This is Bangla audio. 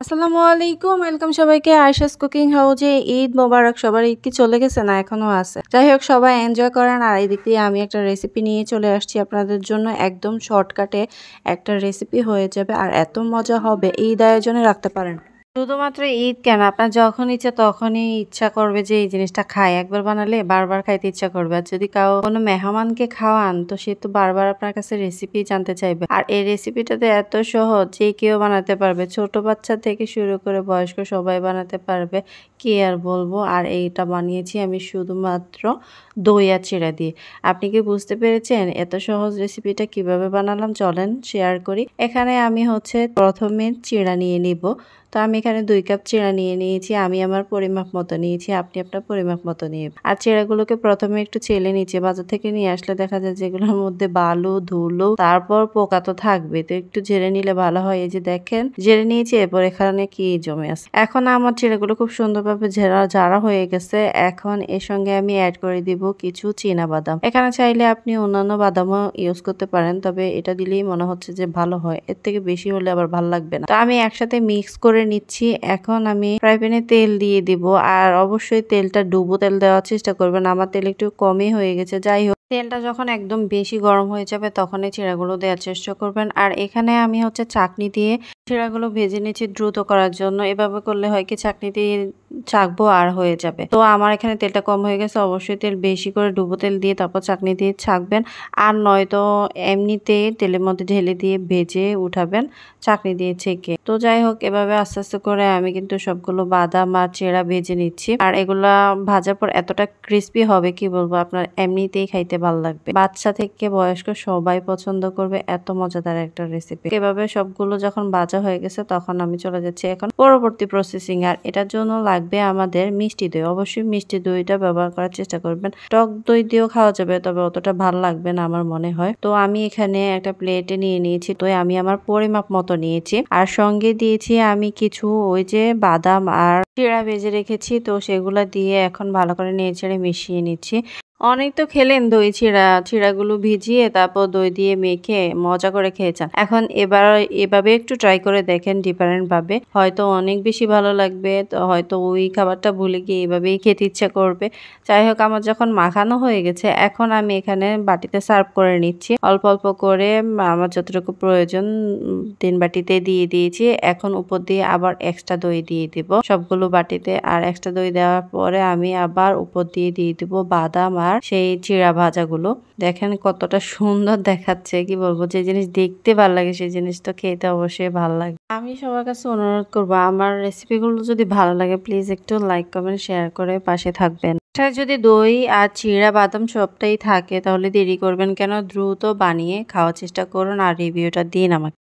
আসসালামু আলাইকুম, ওয়েলকাম সবাইকে আয়েশাস কুকিং হাউজে। ঈদ মোবারক। সবার ঈদ কি চলে গেছে না এখনো আছে? যাই হোক, সবাই এনজয় করেন। আর এই দিক দিয়ে আমি একটা রেসিপি নিয়ে চলে আসছি আপনাদের জন্য। একদম শর্টকাটে একটা রেসিপি হয়ে যাবে আর এত মজা হবে, ঈদ আয়োজনে রাখতে পারেন। শুধুমাত্র ঈদ কেন, আপনার যখন ইচ্ছা তখনই ইচ্ছা করবে যে এই জিনিসটা খায়। একবার বানালে বারবার খাইতে ইচ্ছা করবে। আর যদি কোনো মেহমানকে খাওয়ান তো সে তো বারবার আপনার কাছে রেসিপি জানতে চাইবে। আর এই রেসিপিটাতে এত সহজ যে কেউ বানাতে পারবে, ছোট বাচ্চা থেকে শুরু করে বয়স্ক সবাই বানাতে পারবে। কি আর বলবো। আর এইটা বানিয়েছি আমি শুধুমাত্র দই আর চিড়া দিয়ে। আপনি কি বুঝতে পেরেছেন এত সহজ রেসিপিটা কিভাবে বানালাম? চলেন শেয়ার করি। এখানে আমি প্রথমে চিড়া নিয়ে নিব। তো আমি এখানে 2 কাপ চিড়া নিয়ে নিয়েছি। আমি আমার পরিমাপ মতো নিয়েছি, আপনি আপনার পরিমাপ মতো নিয়ে। আর চিড়াগুলোকে প্রথমে একটু চেলে নিচে, বাজার থেকে নিয়ে আসলে দেখা যায় যেগুলোর মধ্যে বালু ধুলো তারপর পোকা তো থাকবে, তো একটু ঝেড়ে নিলে ভালো হয়। এই যে দেখেন ঝেড়ে নিয়েছি, এরপর এখানে কি জমে আছে। এখন আমার চিড়াগুলো খুব সুন্দরভাবে ঝাড়া হয়ে গেছে। এখন এর সঙ্গে আমি অ্যাড করে দিব কিছু চীনা বাদাম। এখানে চাইলে আপনি অন্যান্য বাদামও ইউজ করতে পারেন, তবে এটা দিলেই মনে হচ্ছে যে ভালো হয়। এর থেকে বেশি হলে আবার ভালো লাগবে না। তো আমি একসাথে মিক্স করে নিচ্ছি। এখন আমি ফ্রাই প্যানে তেল দিয়ে দিব। আর অবশ্যই তেলটা ডুবো তেল দেওয়ার চেষ্টা করবেন। আমার তেল একটু কমই হয়ে গেছে। যাই হোক, তেলটা যখন একদম বেশি গরম হয়ে যাবে তখনই চিড়াগুলো দেওয়ার চেষ্টা করবেন। আর এখানে আমি চাকনি দিয়ে চিড়াগুলো ভেজে নিচ্ছি দ্রুত করার জন্য। এভাবে করলে হয় কি, চাকনি দিয়ে চাকবো আর হয়ে যাবে। তো আমার এখানে তেলটা কম হয়ে গেছে। অবশ্যই তেল বেশি করে ডুবো তেল দিয়ে তারপর চাকনি দিয়ে ছাকবেন। আর নয়তো এমনিতে তেলের মধ্যে ঢেলে দিয়ে ভেজে উঠাবেন চাকনি দিয়ে ছেঁকে। তো যাই হোক, এভাবে আস্তে আস্তে করে আমি কিন্তু সবগুলো বাদাম আর চিড়া ভেজে নিচ্ছি। আর এগুলা ভাজার পর এতটা ক্রিস্পি হবে কি বলবো, আপনার এমনিতেই খাইতে ভালো লাগবে। বাচ্চা থেকে বয়স্ক সবাই পছন্দ করবে, এত মজাদার একটা রেসিপি। এভাবে সবগুলো যখন ভাজা হয়ে গেছে তখন আমি চলে যাচ্ছি এখন পরবর্তী প্রসেসিং। আর এটার জন্য লাগবে আমাদের মিষ্টি দই। অবশ্যই মিষ্টি দইটা ব্যবহার করার চেষ্টা করবেন। টক দই দিয়েও খাওয়া যাবে, তবে অতটা ভালো লাগবে না আমার মনে হয়। তো আমি এখানে একটা প্লেটে নিয়ে নিয়েছি। তো আমি আমার পরিমাপ মতো নিয়েছি। আর সঙ্গে দিয়েছি আমি কিছু ওই যে বাদাম আর চিড়া ভেজে রেখেছি, তো সেগুলো দিয়ে এখন ভালো করে নেড়ে মিশিয়ে নিচ্ছি। অনেক তো খেলেন দই চিড়াগুলো ভিজিয়ে তারপর দই দিয়ে মেখে মজা করে খেয়েছেন। এখন এভাবে একটু ট্রাই করে দেখেন ডিফারেন্ট ভাবে, হয়তো অনেক বেশি ভালো লাগবে। তো হয়তো ওই খাবারটা ভুলে গিয়ে এভাবেই খেতে ইচ্ছা করবে। যাই হোক, আমার যখন মাখানো হয়ে গেছে এখন আমি এখানে বাটিতে সার্ভ করে নিচ্ছি। অল্প অল্প করে আমার যতটুকু প্রয়োজন 3 বাটিতে দিয়ে দিয়েছি। এখন উপর দিয়ে আবার এক্সট্রা দই দিয়ে দিব সবগুলো বাটিতে। আর এক্সট্রা দই দেওয়ার পরে আমি আবার উপর দিয়ে দিব বাদাম আর সেই চিড়া ভাজাগুলো। দেখেন কতটা সুন্দর দেখাচ্ছে, কি বলবো। যে জিনিস দেখতে ভালো লাগে সেই জিনিস তো খেতে অবশ্যই ভালো লাগে। আমি সবার কাছে অনুরোধ করবো, আমার রেসিপিগুলো যদি ভালো লাগে প্লিজ একটু লাইক কমেন্ট শেয়ার করে পাশে থাকবেন। যদি দই আর চিড়া বাদাম সবটাই থাকে তাহলে দেরি করবেন কেন, দ্রুত বানিয়ে খাওয়ার চেষ্টা করুন আর রিভিউটা দিন আমাকে।